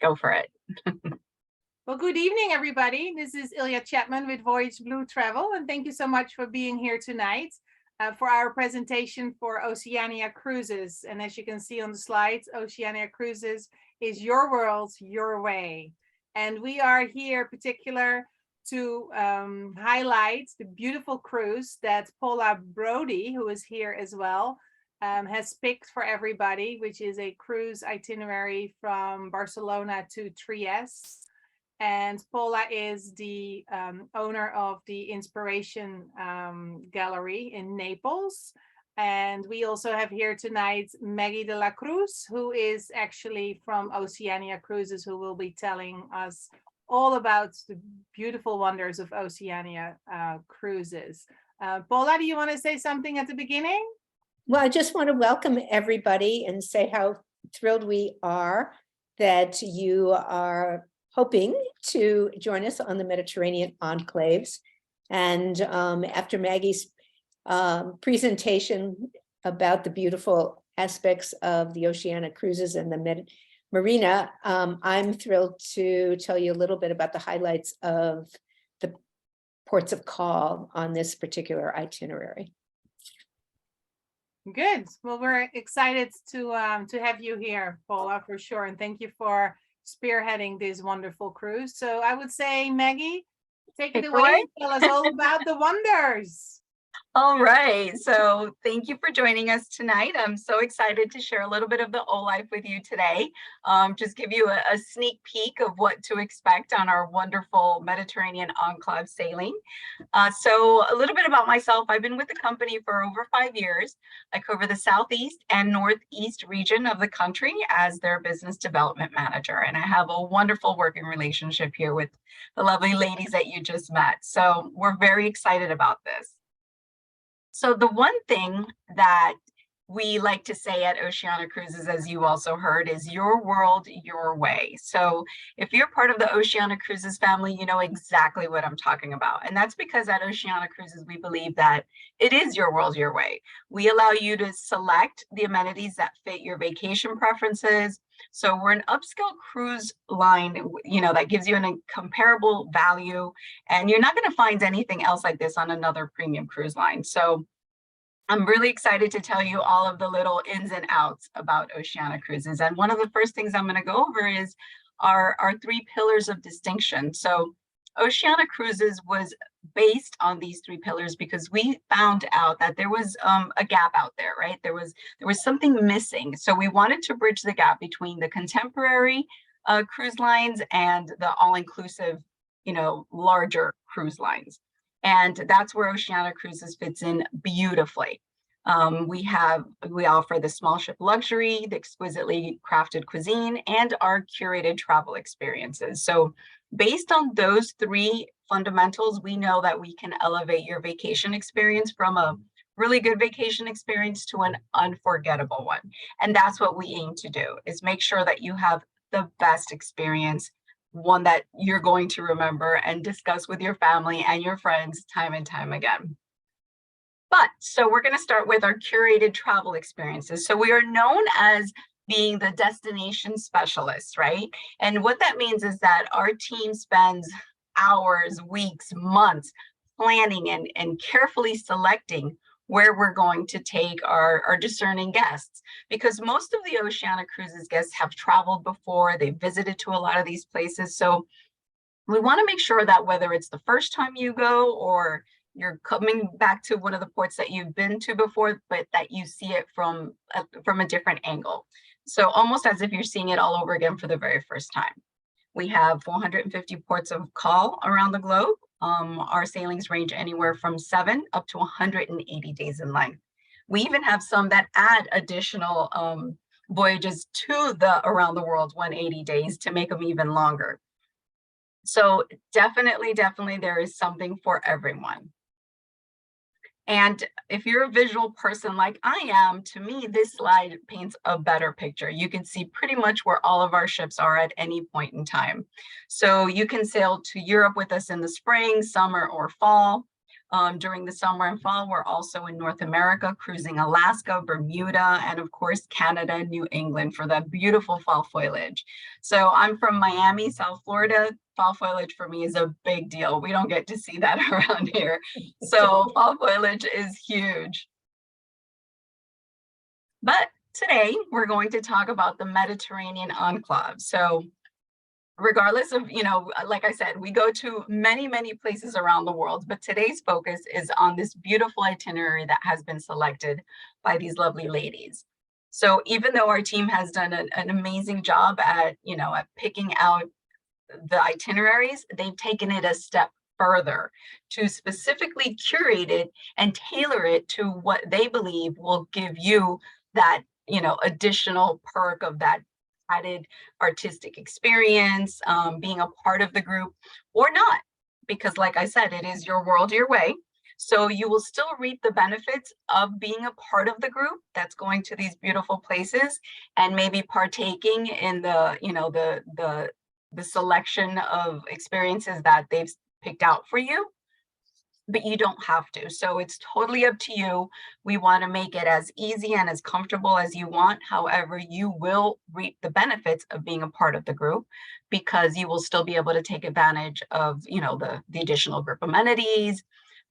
Go for it. Well, good evening, everybody. This is Ilya Chapman with Voyage Blue Travel, and thank you so much for being here tonight for our presentation for Oceania Cruises. And as you can see on the slides, Oceania Cruises is your world, your way. And we are here particular to highlight the beautiful cruise that Paula Brody, who is here as well, has picked for everybody, which is a cruise itinerary from Barcelona to Trieste. And Paula is the owner of the Inspiration Gallery in Naples. And we also have here tonight Maggie de la Cruz, who is actually from Oceania Cruises, who will be telling us all about the beautiful wonders of Oceania Cruises. Paula, do you want to say something at the beginning? Well, I just want to welcome everybody and say how thrilled we are that you are hoping to join us on the Mediterranean Enclaves. And after Maggie's presentation about the beautiful aspects of the Oceania Cruises and the Marina, I'm thrilled to tell you a little bit about the highlights of the ports of call on this particular itinerary. Good. Well, we're excited to have you here, Paula, for sure. And thank you for spearheading this wonderful cruise. So I would say, Maggie, take it away. Tell us all about the wonders. All right, so thank you for joining us tonight. I'm so excited to share a little bit of the O-Life with you today. Just give you a sneak peek of what to expect on our wonderful Mediterranean enclave sailing. So a little bit about myself. I've been with the company for over 5 years. I cover the Southeast and Northeast region of the country as their business development manager. And I have a wonderful working relationship here with the lovely ladies that you just met. So we're very excited about this. So the one thing that we like to say at Oceania Cruises, as you also heard, is your world, your way. So if you're part of the Oceania Cruises family, you know exactly what I'm talking about. And that's because at Oceania Cruises, we believe that it is your world, your way. We allow you to select the amenities that fit your vacation preferences. So we're an upscale cruise line, you know, that gives you a comparable value, and you're not going to find anything else like this on another premium cruise line. So I'm really excited to tell you all of the little ins and outs about Oceania Cruises. And one of the first things I'm going to go over is our 3 pillars of distinction. So Oceania Cruises was based on these 3 pillars because we found out that there was a gap out there, right? There was something missing. So we wanted to bridge the gap between the contemporary cruise lines and the all-inclusive, you know, larger cruise lines. And that's where Oceania Cruises fits in beautifully. We offer the small ship luxury, the exquisitely crafted cuisine, and our curated travel experiences. So based on those 3 fundamentals, we know that we can elevate your vacation experience from a really good vacation experience to an unforgettable one. And that's what we aim to do, is make sure that you have the best experience, one that you're going to remember and discuss with your family and your friends time and time again. But so we're going to start with our curated travel experiences. So we are known as being the destination specialists, right? And what that means is that our team spends hours, weeks, months planning and carefully selecting where we're going to take our discerning guests, because most of the Oceania Cruises guests have traveled before, they've visited to a lot of these places. So we want to make sure that whether it's the first time you go or you're coming back to one of the ports that you've been to before, but that you see it from a different angle. So almost as if you're seeing it all over again for the very first time. We have 450 ports of call around the globe. Our sailings range anywhere from 7 up to 180 days in length. We even have some that add additional voyages to the around the world 180 days to make them even longer. So definitely there is something for everyone. And if you're a visual person like I am, to me, this slide paints a better picture. You can see pretty much where all of our ships are at any point in time. So you can sail to Europe with us in the spring, summer, or fall. During the summer and fall, we're also in North America, cruising Alaska, Bermuda, and of course, Canada and New England for that beautiful fall foliage. So I'm from Miami, South Florida. Fall foliage for me is a big deal. We don't get to see that around here. So fall foliage is huge. But today we're going to talk about the Mediterranean enclave. So regardless of, like I said, we go to many, many places around the world, but today's focus is on this beautiful itinerary that has been selected by these lovely ladies. So even though our team has done an amazing job at picking out the itineraries, they've taken it a step further to specifically curate it and tailor it to what they believe will give you that additional perk of that added artistic experience, being a part of the group or not, because like I said, it is your world your way. So you will still reap the benefits of being a part of the group that's going to these beautiful places and maybe partaking in the selection of experiences that they've picked out for you, but you don't have to. So it's totally up to you. We want to make it as easy and as comfortable as you want. However, you will reap the benefits of being a part of the group because you will still be able to take advantage of, the additional group amenities,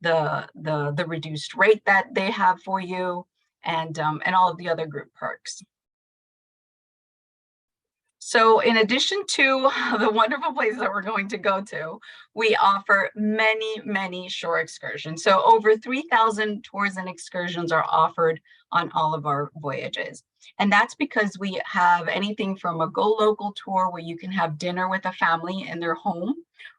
the reduced rate that they have for you, and all of the other group perks. So in addition to the wonderful places that we're going to go to, we offer many, many shore excursions. So over 3,000 tours and excursions are offered on all of our voyages. And that's because we have anything from a go local tour where you can have dinner with a family in their home,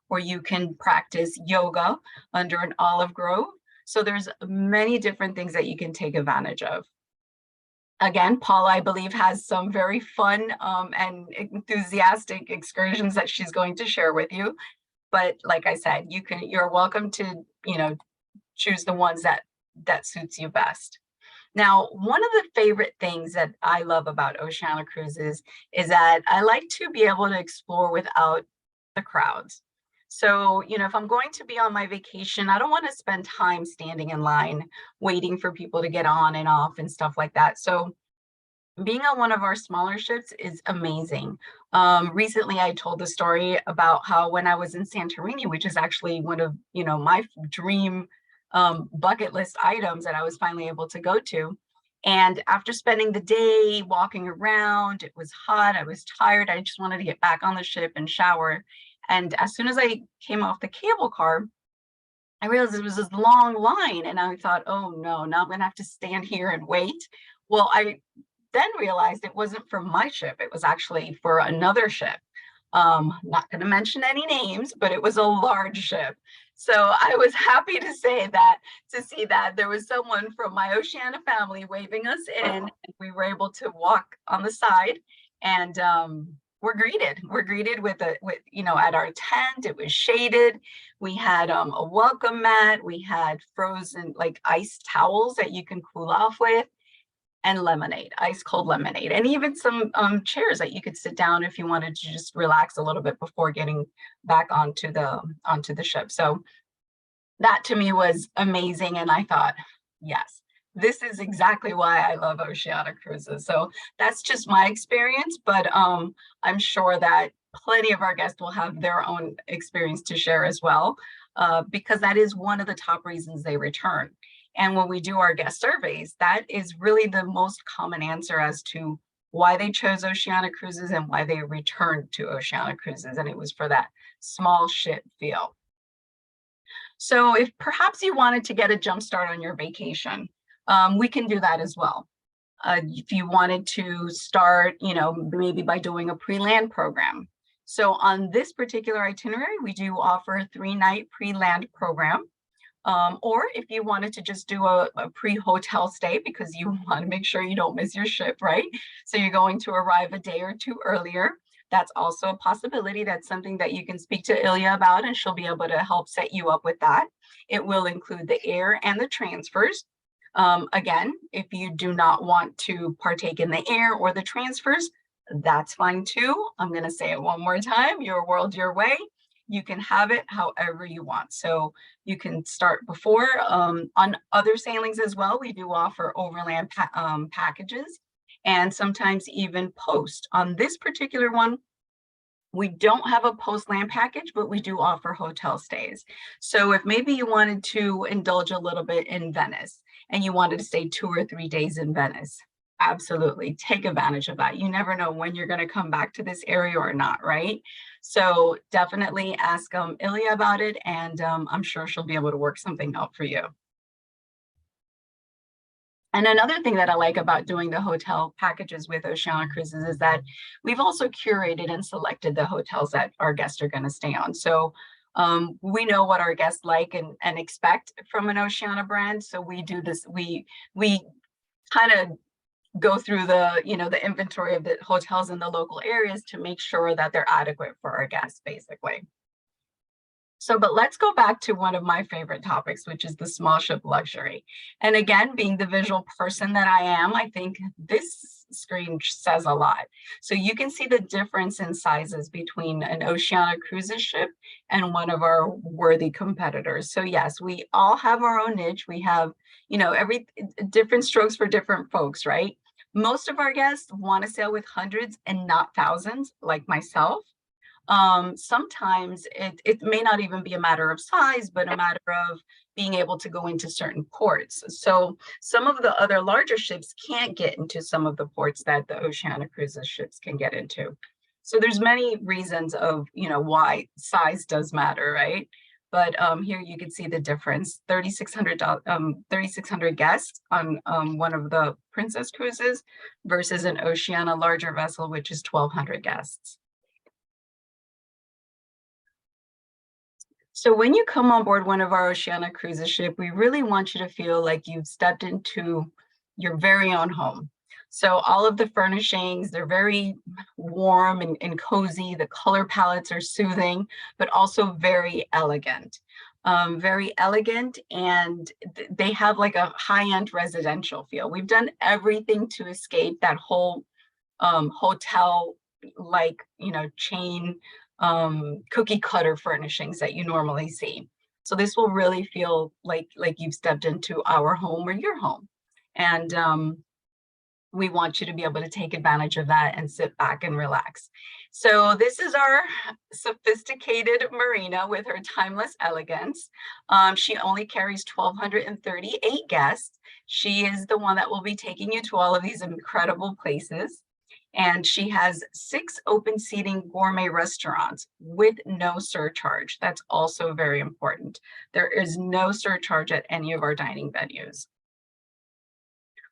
or you can practice yoga under an olive grove. So there's many different things that you can take advantage of. Again, Paula, I believe, has some very fun and enthusiastic excursions that she's going to share with you. But like I said, you're welcome to, choose the ones that suits you best. Now, one of the favorite things that I love about Oceania Cruises is that I like to be able to explore without the crowds. So, if I'm going to be on my vacation, I don't want to spend time standing in line waiting for people to get on and off and stuff like that. So being on one of our smaller ships is amazing. Recently, I told the story about how when I was in Santorini, which is actually one of, my dream bucket list items that I was finally able to go to. And after spending the day walking around, it was hot, I was tired, I just wanted to get back on the ship and shower. And as soon as I came off the cable car, I realized it was this long line and I thought, oh no, now I'm gonna have to stand here and wait. Well, I then realized it wasn't for my ship, it was actually for another ship. Not gonna mention any names, but it was a large ship. So I was happy to see that there was someone from my Oceania family waving us in, and we were able to walk on the side and we're greeted with at our tent. It was shaded. We had a welcome mat. We had frozen like ice towels that you can cool off with, and lemonade, ice cold lemonade, and even some chairs that you could sit down if you wanted to just relax a little bit before getting back onto the ship. So that to me was amazing, and I thought, yes, this is exactly why I love Oceania Cruises. So that's just my experience, but I'm sure that plenty of our guests will have their own experience to share as well, because that is one of the top reasons they return. And when we do our guest surveys, that is really the most common answer as to why they chose Oceania Cruises and why they returned to Oceania Cruises. And it was for that small ship feel. So if perhaps you wanted to get a jump start on your vacation, we can do that as well. If you wanted to start, maybe by doing a pre-land program. So on this particular itinerary, we do offer a 3-night pre-land program. Or if you wanted to just do a pre-hotel stay because you want to make sure you don't miss your ship, right? So you're going to arrive a day or two earlier. That's also a possibility. That's something that you can speak to Ilya about, and she'll be able to help set you up with that. It will include the air and the transfers. Again, if you do not want to partake in the air or the transfers, that's fine too. I'm going to say it one more time, your world, your way. You can have it however you want. So you can start before. On other sailings as well, we do offer overland packages and sometimes even post. On this particular one, we don't have a post land package, but we do offer hotel stays. So if maybe you wanted to indulge a little bit in Venice and you wanted to stay 2 or 3 days in Venice, absolutely take advantage of that. You never know when you're going to come back to this area or not, right? So definitely ask Ilya about it, and I'm sure she'll be able to work something out for you. And another thing that I like about doing the hotel packages with Oceania Cruises is that we've also curated and selected the hotels that our guests are going to stay on. So we know what our guests like and expect from an Oceania brand. So we do this, we kind of go through the, the inventory of the hotels in the local areas to make sure that they're adequate for our guests, basically. So, but let's go back to one of my favorite topics, which is the small ship luxury. And again, being the visual person that I am, I think this screen says a lot. So you can see the difference in sizes between an Oceania Cruises ship and one of our worthy competitors. So yes, we all have our own niche. We have, every different strokes for different folks, right? Most of our guests want to sail with hundreds and not thousands, like myself. Sometimes it may not even be a matter of size, but a matter of being able to go into certain ports. So some of the other larger ships can't get into some of the ports that the Oceania Cruises ships can get into. So there's many reasons of, why size does matter, right? But here you can see the difference, 3,600 guests on one of the Princess Cruises versus an Oceania larger vessel, which is 1,200 guests. So when you come on board one of our Oceania Cruises ship, we really want you to feel like you've stepped into your very own home. So all of the furnishings, they're very warm and cozy. The color palettes are soothing, but also very elegant. Very elegant, and they have like a high-end residential feel. We've done everything to escape that whole hotel like chain cookie cutter furnishings that you normally see. So this will really feel like you've stepped into our home or your home. And we want you to be able to take advantage of that and sit back and relax. So this is our sophisticated Marina with her timeless elegance. She only carries 1,238 guests. She is the one that will be taking you to all of these incredible places. And she has 6 open seating gourmet restaurants with no surcharge. That's also very important. There is no surcharge at any of our dining venues.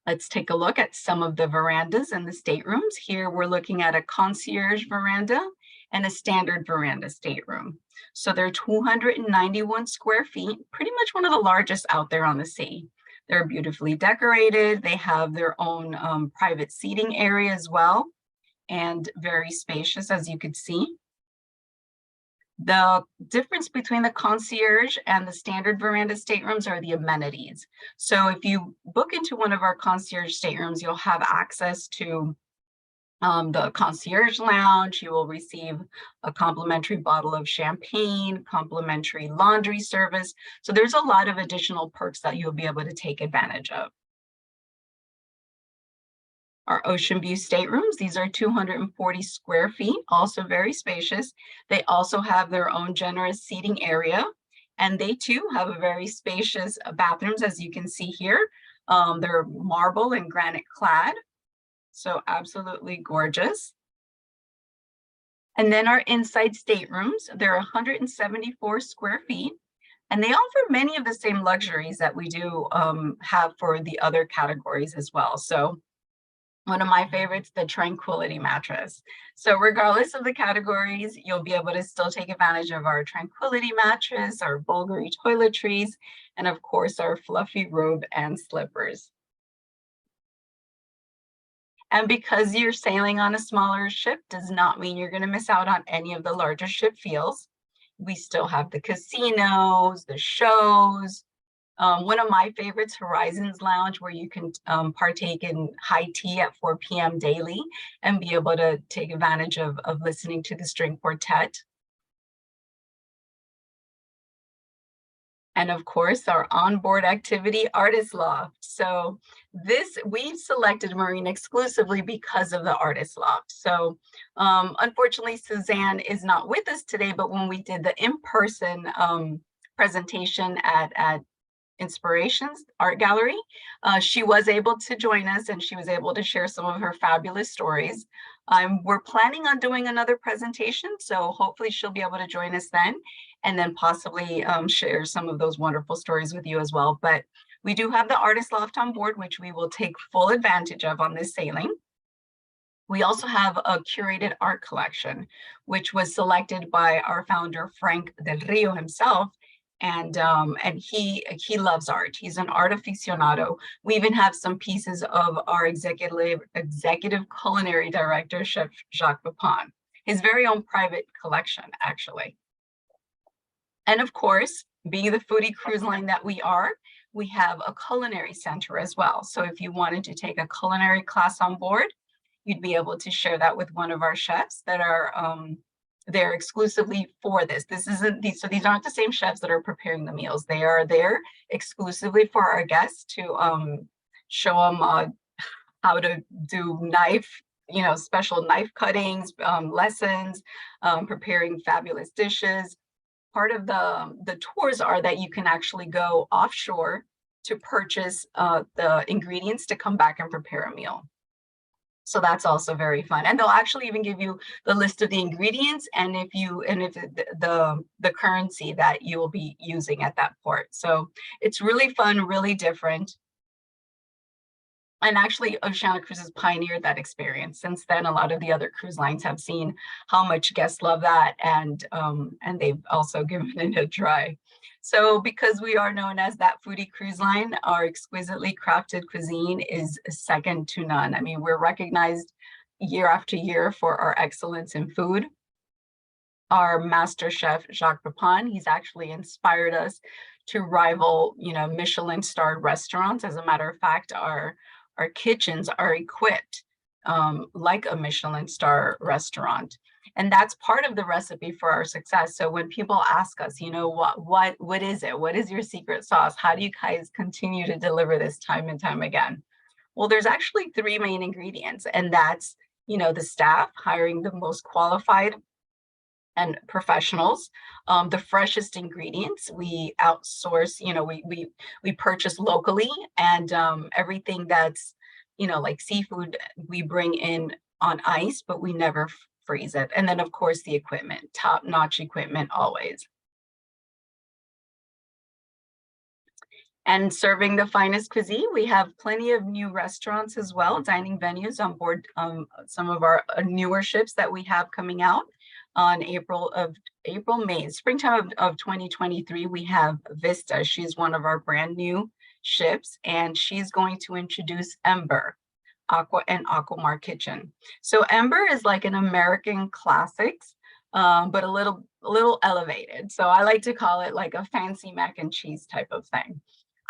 Let's take a look at some of the verandas and the staterooms. Here we're looking at a concierge veranda and a standard veranda stateroom. So they're 291 square feet, pretty much one of the largest out there on the sea. They're beautifully decorated. They have their own private seating area as well, and very spacious, as you could see. The difference between the concierge and the standard veranda staterooms are the amenities. So if you book into one of our concierge staterooms, you'll have access to the concierge lounge. You will receive a complimentary bottle of champagne, complimentary laundry service. So there's a lot of additional perks that you'll be able to take advantage of. Our ocean view staterooms, these are 240 square feet, also very spacious. They also have their own generous seating area, and they too have a very spacious bathrooms, as you can see here. They're marble and granite clad, so absolutely gorgeous. And then our inside staterooms, they're 174 square feet, and they offer many of the same luxuries that we do have for the other categories as well. So one of my favorites, the Tranquility mattress. So regardless of the categories, you'll be able to still take advantage of our Tranquility mattress, our Bulgari toiletries, and of course, our fluffy robe and slippers. And because you're sailing on a smaller ship does not mean you're going to miss out on any of the larger ship feels. We still have the casinos, the shows. One of my favorites, Horizons Lounge, where you can partake in high tea at 4 p.m. daily and be able to take advantage of listening to the string quartet. And of course, our onboard activity, Artist Loft. So we've selected Marina exclusively because of the Artist Loft. So unfortunately, Suzanne is not with us today, but when we did the in-person presentation at Inspirations Art Gallery, she was able to join us and she was able to share some of her fabulous stories. We're planning on doing another presentation, so hopefully she'll be able to join us then, and then possibly share some of those wonderful stories with you as well. But we do have the Artist Loft on board, which we will take full advantage of on this sailing. We also have a curated art collection, which was selected by our founder, Frank Del Rio himself. And he loves art. He's an art aficionado. We even have some pieces of our executive culinary director, Chef Jacques Pepin, his very own private collection, actually. And of course, being the foodie cruise line that we are, we have a culinary center as well. So if you wanted to take a culinary class on board, you'd be able to share that with one of our chefs that are there exclusively for this. So these aren't the same chefs that are preparing the meals. They are there exclusively for our guests to show them how to do special knife cuttings, lessons, preparing fabulous dishes. Part of the tours are that you can actually go offshore to purchase the ingredients to come back and prepare a meal. So that's also very fun. And they'll actually even give you the list of the ingredients and if the currency that you will be using at that port. So it's really fun, really different. And actually, Oceania Cruises pioneered that experience. Since then, a lot of the other cruise lines have seen how much guests love that, and they've also given it a try. So because we are known as that foodie cruise line, our exquisitely crafted cuisine is second to none. I mean, we're recognized year after year for our excellence in food. Our master chef, Jacques Pepin, he's actually inspired us to rival, Michelin-starred restaurants. As a matter of fact, our kitchens are equipped like a Michelin star restaurant. And that's part of the recipe for our success. So when people ask us, what is it? What is your secret sauce? How do you guys continue to deliver this time and time again? Well, there's actually three main ingredients, and that's, the staff, hiring the most qualified and professionals, the freshest ingredients. We outsource, we purchase locally, and everything that's, like seafood, we bring in on ice, but we never freeze it. And then of course the equipment, top-notch equipment always. And serving the finest cuisine, we have plenty of new restaurants as well, dining venues on board some of our newer ships that we have coming out on May, springtime of 2023. We have Vista. She's one of our brand new ships, and she's going to introduce Ember Aqua and Aquamar Kitchen. So Ember is like an American classics, but a little elevated. So I like to call it like a fancy mac and cheese type of thing.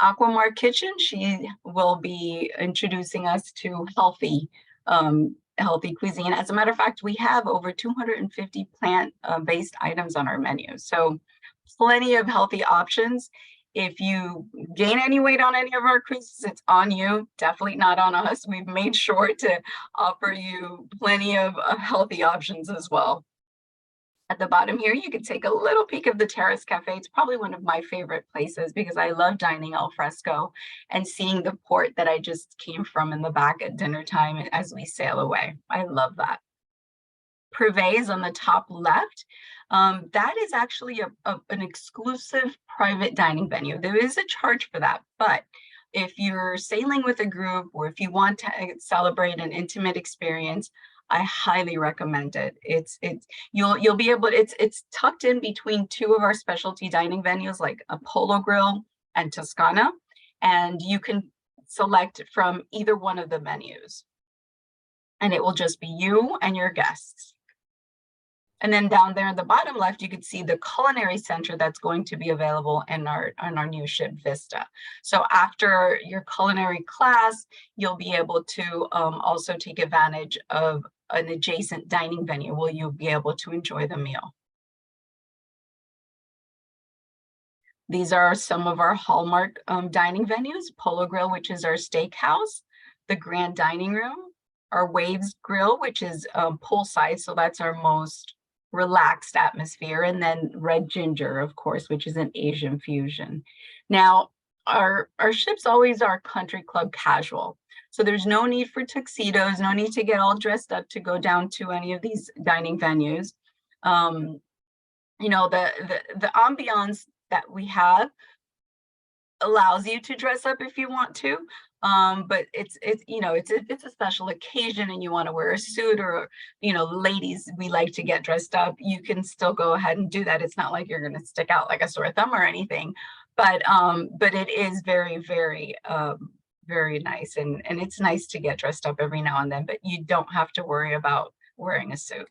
Aquamar Kitchen, she will be introducing us to healthy cuisine. As a matter of fact, we have over 250 plant-based items on our menu. So plenty of healthy options. If you gain any weight on any of our cruises, it's on you, definitely not on us. We've made sure to offer you plenty of healthy options as well. At the bottom here, you can take a little peek of the Terrace Cafe. It's probably one of my favorite places because I love dining al fresco and seeing the port that I just came from in the back at dinner time as we sail away. I love that. Privé is on the top left. That is actually an exclusive private dining venue. There is a charge for that, but if you're sailing with a group or if you want to celebrate an intimate experience, I highly recommend it. You'll be able. It's tucked in between two of our specialty dining venues, like a Polo Grill and Toscana, and you can select from either one of the menus, and it will just be you and your guests. And then down there in the bottom left, you can see the culinary center that's going to be available in our new ship Vista. So after your culinary class, you'll be able to also take advantage of an adjacent dining venue where you'll be able to enjoy the meal. These are some of our hallmark dining venues: Polo Grill, which is our steakhouse, the Grand Dining Room, our Waves Grill, which is poolside, so that's our most relaxed atmosphere, and then Red Ginger, of course, which is an Asian fusion. Now, our ships always are country club casual, so there's no need for tuxedos, no need to get all dressed up to go down to any of these dining venues. You know, the ambiance that we have allows you to dress up if you want to, but it's you know, it's a special occasion and you want to wear a suit, or you know, ladies, we like to get dressed up, you can still go ahead and do that. It's not like you're going to stick out like a sore thumb or anything, but it is very, very very nice, and it's nice to get dressed up every now and then, but you don't have to worry about wearing a suit.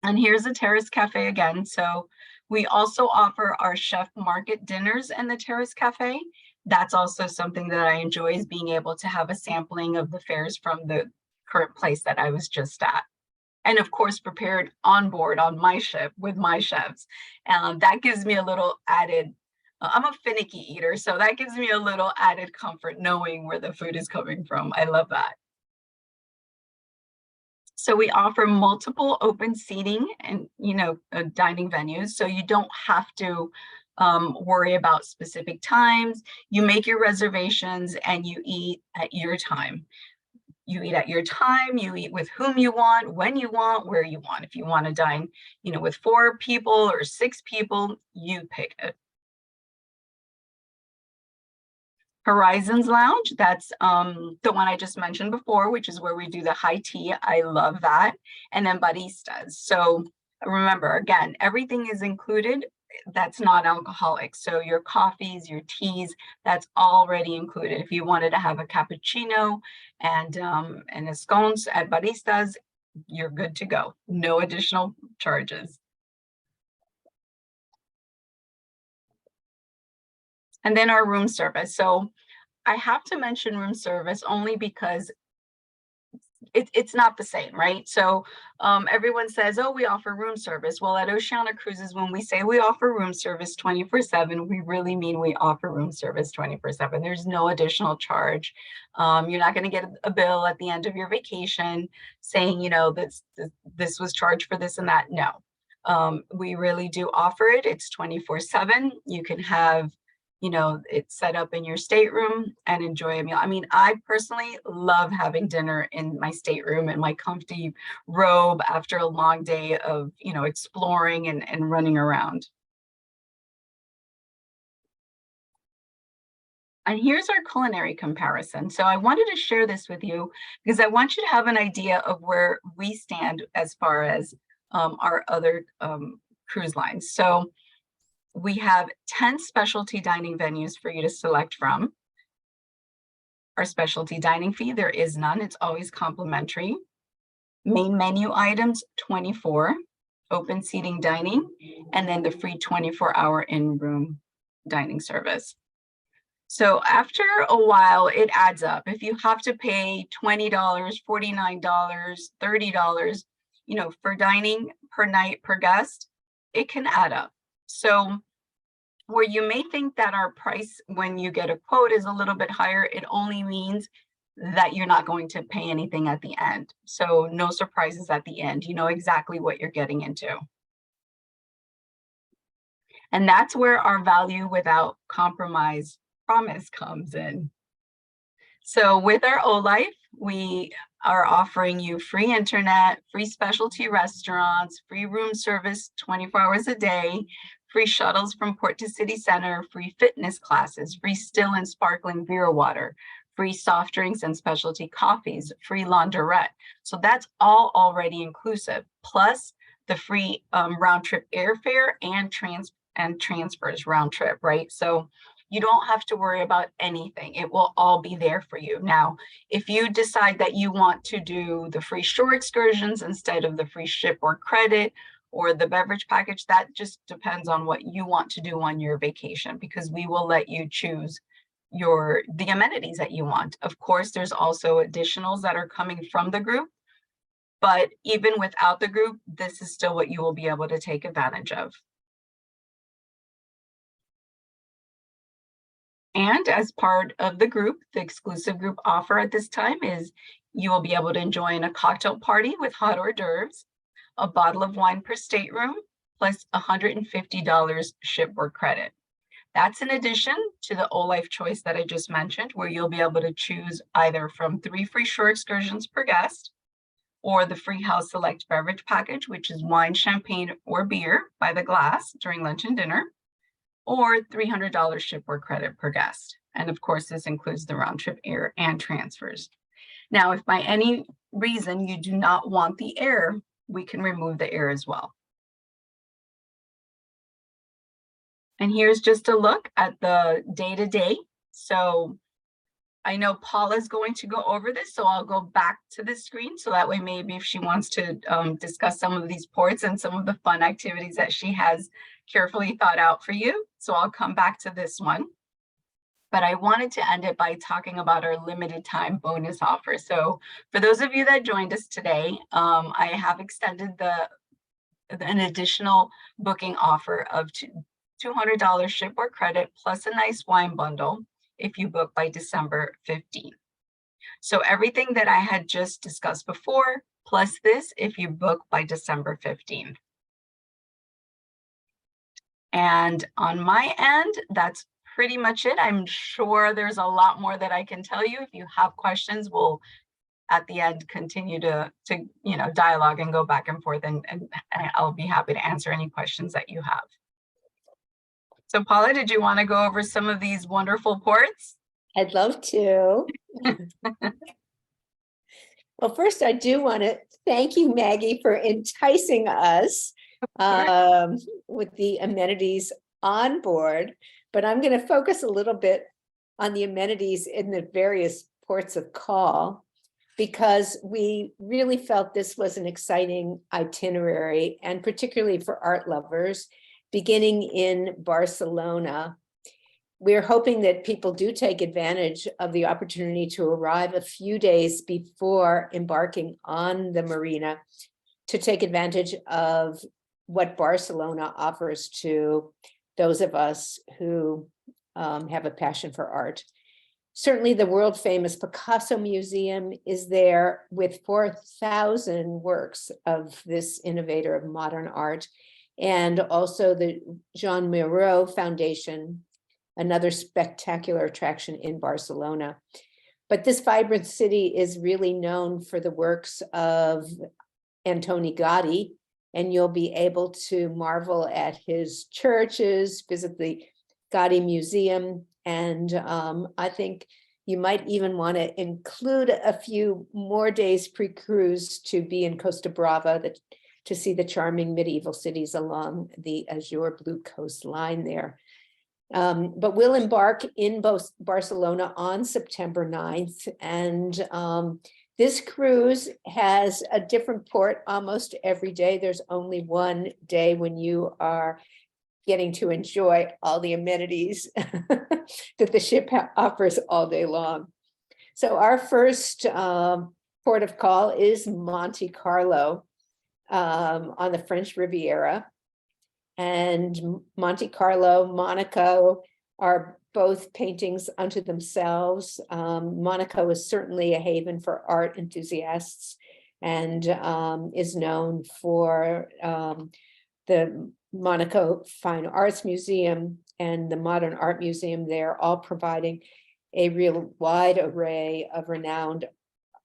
And here's a Terrace Cafe again. So we also offer our chef market dinners in the Terrace Cafe. That's also something that I enjoy, is being able to have a sampling of the fares from the current place that I was just at. And of course, prepared on board on my ship with my chefs. That gives me a little added, I'm a finicky eater, so that gives me a little added comfort knowing where the food is coming from. I love that. So we offer multiple open seating and, you know, dining venues. So you don't have to worry about specific times. You make your reservations and you eat at your time. You eat at your time, you eat with whom you want, when you want, where you want. If you want to dine, you know, with 4 people or 6 people, you pick it. Horizons Lounge, that's the one I just mentioned before, which is where we do the high tea. I love that. And then baristas. So remember, again, everything is included that's not alcoholic. So your coffees, your teas, that's already included. If you wanted to have a cappuccino and a scones at baristas, you're good to go. No additional charges. And then our room service. So I have to mention room service only because it's not the same, right? So everyone says, oh, we offer room service. Well, at Oceania Cruises, when we say we offer room service 24/7, we really mean we offer room service 24/7. There's no additional charge. You're not going to get a bill at the end of your vacation saying, you know, this was charged for this and that. No, we really do offer it. It's 24/7. You can have, you know, it's set up in your stateroom and enjoy a meal. I mean, I personally love having dinner in my stateroom in my comfy robe after a long day of, you know, exploring and running around. And here's our culinary comparison. So I wanted to share this with you because I want you to have an idea of where we stand as far as our other cruise lines. So we have 10 specialty dining venues for you to select from. Our specialty dining fee, there is none. It's always complimentary. Main menu items, 24. Open seating dining, and then the free 24-hour in-room dining service. So after a while, it adds up. If you have to pay $20, $49, $30, you know, for dining per night per guest, it can add up. So where you may think that our price when you get a quote is a little bit higher, it only means that you're not going to pay anything at the end. So no surprises at the end. You know exactly what you're getting into. And that's where our value without compromise promise comes in. So with our O-Life, we are offering you free internet, free specialty restaurants, free room service 24 hours a day, free shuttles from port to city center, free fitness classes, free still and sparkling beer water, free soft drinks and specialty coffees, free launderette. So that's all already inclusive, plus the free round trip airfare and transfers round trip, right? So you don't have to worry about anything. It will all be there for you. Now, if you decide that you want to do the free shore excursions instead of the free ship or credit or the beverage package, that just depends on what you want to do on your vacation, because we will let you choose the amenities that you want. Of course, there's also additionals that are coming from the group, but even without the group, this is still what you will be able to take advantage of. And as part of the group, the exclusive group offer at this time is you will be able to join a cocktail party with hot hors d'oeuvres, a bottle of wine per stateroom, plus $150 shipboard credit. That's in addition to the O-Life choice that I just mentioned, where you'll be able to choose either from 3 free shore excursions per guest, or the free house select beverage package, which is wine, champagne, or beer by the glass during lunch and dinner, or $300 shipboard credit per guest. And of course, this includes the round trip air and transfers. Now, if by any reason you do not want the air, we can remove the air as well. And here's just a look at the day-to-day. So I know Paula's going to go over this, so I'll go back to the screen so that way maybe if she wants to discuss some of these ports and some of the fun activities that she has carefully thought out for you. So I'll come back to this one. But I wanted to end it by talking about our limited time bonus offer. So for those of you that joined us today, I have extended an additional booking offer of $200 shipboard credit plus a nice wine bundle if you book by December 15th. So everything that I had just discussed before, plus this if you book by December 15th. And on my end, that's pretty much it. I'm sure there's a lot more that I can tell you. If you have questions, we'll at the end continue to dialogue and go back and forth, and I'll be happy to answer any questions that you have. So Paula, did you want to go over some of these wonderful ports? I'd love to. Well, first, I do want to thank you, Maggie, for enticing us with the amenities on board. But I'm going to focus a little bit on the amenities in the various ports of call, because we really felt this was an exciting itinerary, and particularly for art lovers, beginning in Barcelona. We're hoping that people do take advantage of the opportunity to arrive a few days before embarking on the marina to take advantage of what Barcelona offers to those of us who have a passion for art. Certainly the world famous Picasso Museum is there with 4,000 works of this innovator of modern art, and also the Jean Moreau Foundation, another spectacular attraction in Barcelona. But this vibrant city is really known for the works of Antoni Gaudí, and you'll be able to marvel at his churches, visit the Gaudí Museum, and I think you might even want to include a few more days pre-cruise to be in Costa Brava to see the charming medieval cities along the azure blue coastline there. But we'll embark in Barcelona on September 9th, and this cruise has a different port almost every day. There's only one day when you are getting to enjoy all the amenities that the ship offers all day long. So our first port of call is Monte Carlo on the French Riviera. And Monte Carlo, Monaco are both paintings unto themselves. Monaco is certainly a haven for art enthusiasts, and is known for the Monaco Fine Arts Museum and the Modern Art Museum there, all providing a real wide array of renowned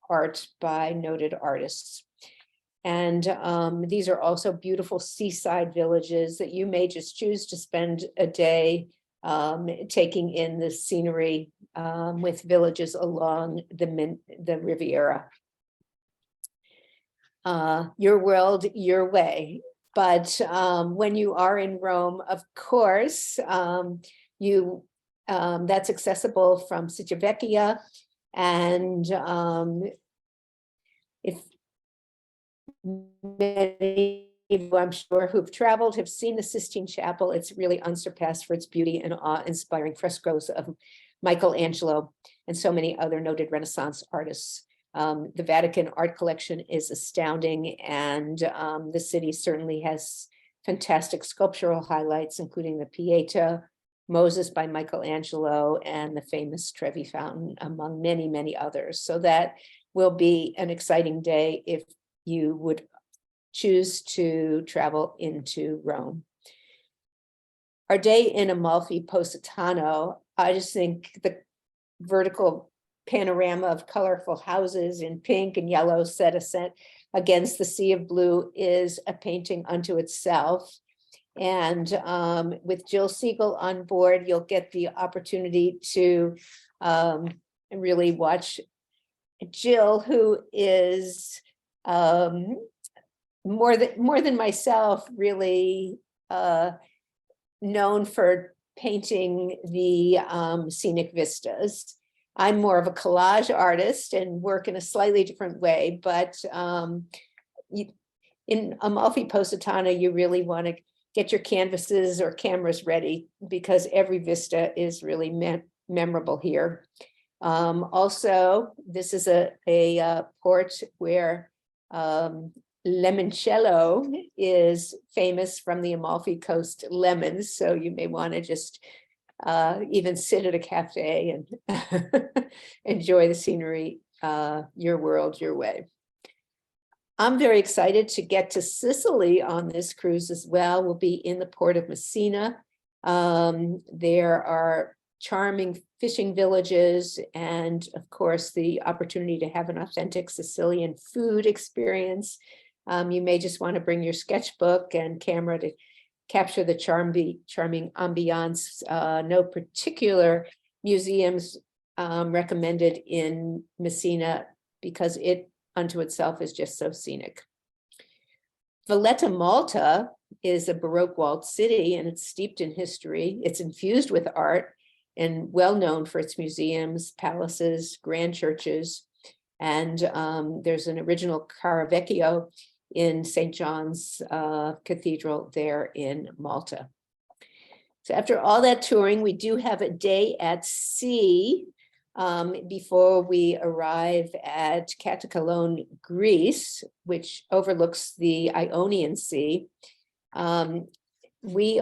art by noted artists. And these are also beautiful seaside villages that you may just choose to spend a day taking in the scenery with villages along the Riviera. Your world, your way. But when you are in Rome, of course, that's accessible from Civitavecchia, and if many of you, I'm sure, who've traveled have seen the Sistine Chapel, it's really unsurpassed for its beauty and awe-inspiring frescoes of Michelangelo and so many other noted Renaissance artists. The Vatican art collection is astounding, and the city certainly has fantastic sculptural highlights, including the Pietà, Moses by Michelangelo, and the famous Trevi Fountain, among many, many others. So that will be an exciting day if you would choose to travel into Rome. Our day in Amalfi Positano, I just think the vertical panorama of colorful houses in pink and yellow set against the sea of blue is a painting unto itself. And with Jill Siegel on board, you'll get the opportunity to really watch Jill, who is more than myself, really known for painting the scenic vistas. I'm more of a collage artist and work in a slightly different way, but in Amalfi Positano, you really want to get your canvases or cameras ready because every vista is really memorable here. Also, this is a port where limoncello is famous from the Amalfi Coast lemons. So you may want to just even sit at a cafe and enjoy the scenery, your world, your way. I'm very excited to get to Sicily on this cruise as well. We'll be in the port of Messina. There are charming fishing villages and, of course, the opportunity to have an authentic Sicilian food experience. You may just want to bring your sketchbook and camera to capture the charming ambiance. No particular museums recommended in Messina because it unto itself is just so scenic. Valletta, Malta is a Baroque walled city and it's steeped in history. It's infused with art and well known for its museums, palaces, grand churches. And there's an original Caravecchio in St. John's Cathedral there in Malta. So after all that touring, we do have a day at sea before we arrive at Katakalon, Greece, which overlooks the Ionian Sea. You may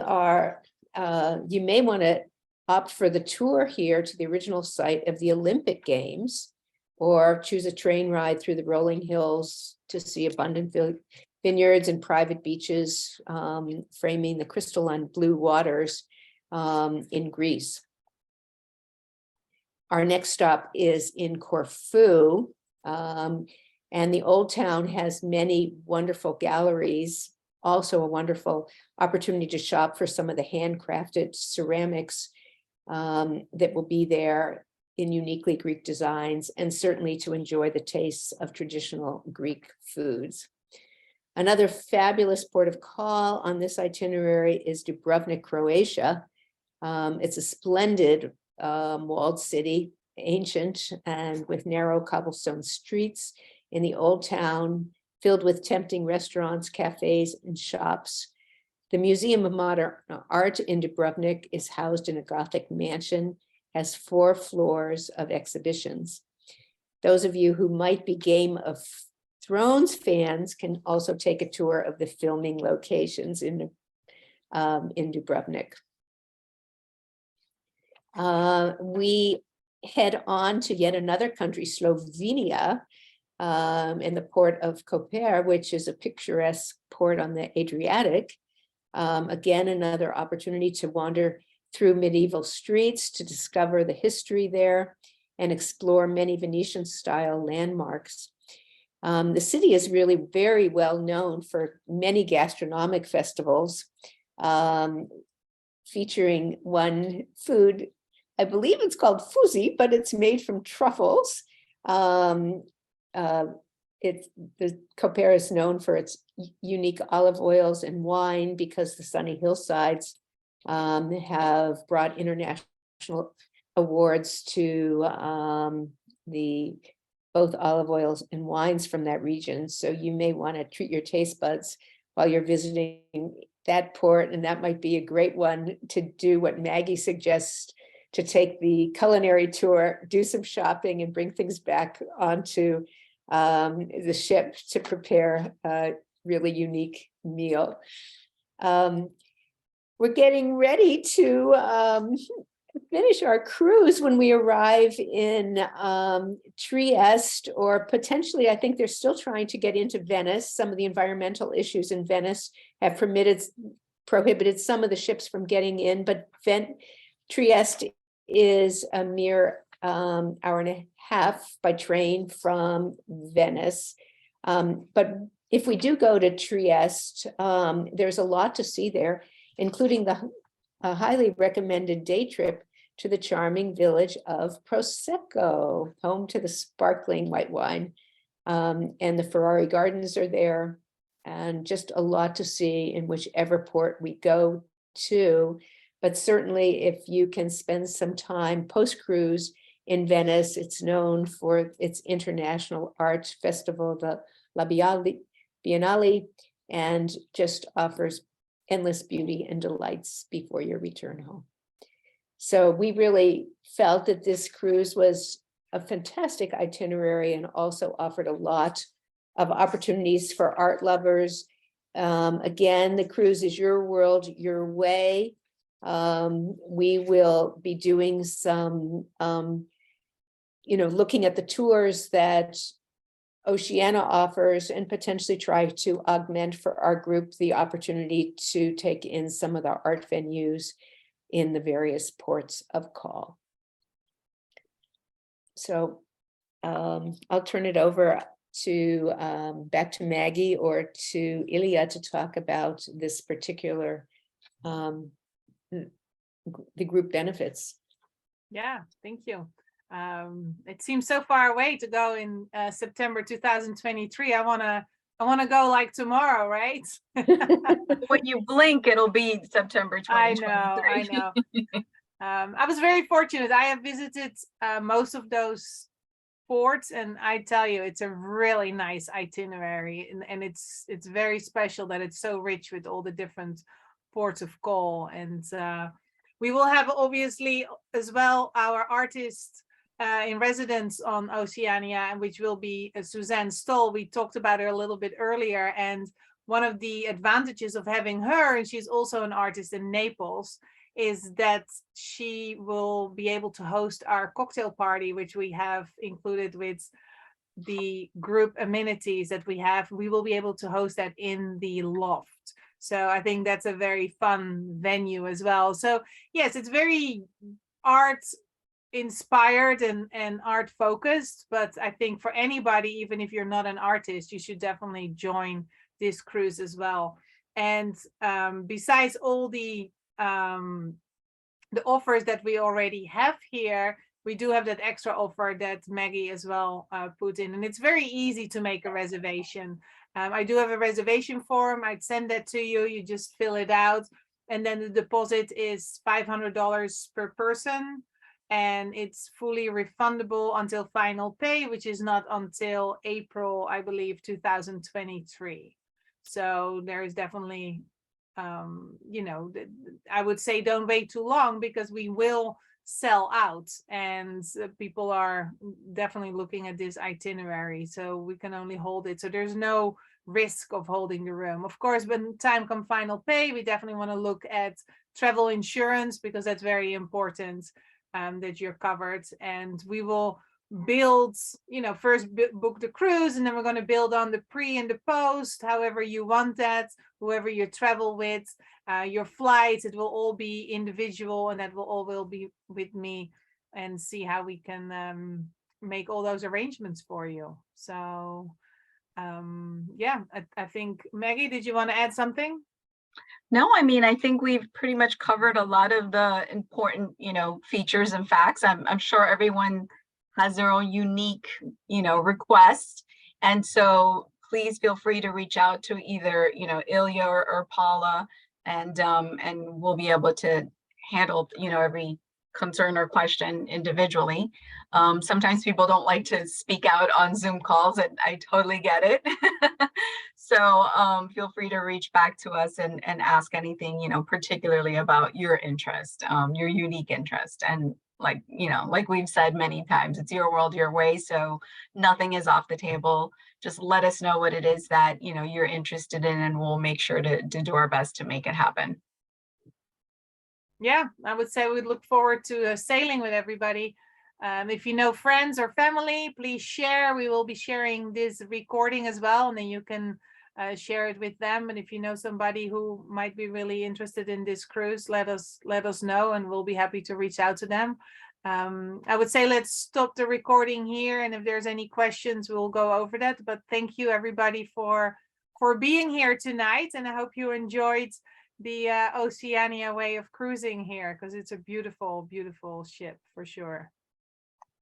want to opt for the tour here to the original site of the Olympic Games, or choose a train ride through the rolling hills to see abundant vineyards and private beaches framing the crystalline blue waters in Greece. Our next stop is in Corfu, and the Old Town has many wonderful galleries, also a wonderful opportunity to shop for some of the handcrafted ceramics that will be there in uniquely Greek designs, and certainly to enjoy the tastes of traditional Greek foods. Another fabulous port of call on this itinerary is Dubrovnik, Croatia. It's a splendid walled city, ancient and with narrow cobblestone streets in the old town, filled with tempting restaurants, cafes, and shops. The Museum of Modern Art in Dubrovnik is housed in a Gothic mansion, has 4 floors of exhibitions. Those of you who might be Game of Thrones fans can also take a tour of the filming locations in Dubrovnik. We head on to yet another country, Slovenia, in the port of Koper, which is a picturesque port on the Adriatic. Again, another opportunity to wander through medieval streets to discover the history there and explore many Venetian-style landmarks. The city is really very well known for many gastronomic festivals, featuring one food, I believe it's called fusi, but it's made from truffles. The Koper is known for its unique olive oils and wine because the sunny hillsides have brought international awards to both olive oils and wines from that region. So you may want to treat your taste buds while you're visiting that port, and that might be a great one to do what Maggie suggests, to take the culinary tour, do some shopping, and bring things back onto the ship to prepare a really unique meal. we're getting ready to finish our cruise when we arrive in Trieste, or potentially, I think they're still trying to get into Venice. Some of the environmental issues in Venice have prohibited some of the ships from getting in, but Trieste is a mere hour and a half by train from Venice. But if we do go to Trieste, there's a lot to see there, including a highly recommended day trip to the charming village of Prosecco, home to the sparkling white wine. And the Ferrari Gardens are there, and just a lot to see in whichever port we go to. But certainly if you can spend some time post-cruise in Venice, it's known for its international art festival, the La Biennale, and just offers endless beauty and delights before your return home. So we really felt that this cruise was a fantastic itinerary and also offered a lot of opportunities for art lovers. Again, the cruise is your world, your way. We will be doing some, looking at the tours that Oceania offers, and potentially try to augment for our group the opportunity to take in some of the art venues in the various ports of call. So I'll turn it over to back to Maggie or to Ilya to talk about this particular the group benefits. Yeah, thank you. It seems so far away to go in September 2023. I want to go like tomorrow, right? When you blink, it'll be September 2023. I know. I was very fortunate. I have visited most of those ports, and I tell you, it's a really nice itinerary, and it's very special that it's so rich with all the different ports of call. And we will have obviously as well our artist in residence on Oceania, which will be Suzanne Stoll. We talked about her a little bit earlier, and one of the advantages of having her, and she's also an artist in Naples, is that she will be able to host our cocktail party, which we have included with the group amenities that we have. We will be able to host that in the loft. So I think that's a very fun venue as well. So yes, it's very art inspired and art focused, but I think for anybody, even if you're not an artist, you should definitely join this cruise as well. And besides all the offers that we already have here, we do have that extra offer that Maggie as well put in, and it's very easy to make a reservation. I do have a reservation form. I'd send that to you. You just fill it out, and then the deposit is $500 per person, and it's fully refundable until final pay, which is not until April, I believe, 2023. So there is definitely, I would say don't wait too long, because we will sell out, and people are definitely looking at this itinerary, so we can only hold it. So there's no risk of holding the room. Of course, when time comes final pay, we definitely want to look at travel insurance, because that's very important, that you're covered. And we will build, first book the cruise, and then we're going to build on the pre and the post, however you want that, whoever you travel with, your flights, it will all be individual, and that will all be with me, and see how we can make all those arrangements for you. So yeah, I think, Maggie, did you want to add something? No, I mean, I think we've pretty much covered a lot of the important, features and facts. I'm sure everyone has their own unique, request. And so please feel free to reach out to either, Ilya or Paula, and we'll be able to handle, every concern or question individually. Sometimes people don't like to speak out on Zoom calls, and I totally get it. So feel free to reach back to us and ask anything, particularly about your interest, your unique interest. And like we've said many times, it's your world, your way. So nothing is off the table. Just let us know what it is that, you're interested in, and we'll make sure to do our best to make it happen. Yeah, I would say we look forward to sailing with everybody. If you know friends or family, please share. We will be sharing this recording as well, and then you can share it with them. And if you know somebody who might be really interested in this cruise, let us know, and we'll be happy to reach out to them. I would say let's stop the recording here, and if there's any questions, we'll go over that. But thank you everybody for being here tonight, and I hope you enjoyed the Oceania way of cruising here, because it's a beautiful, beautiful ship for sure.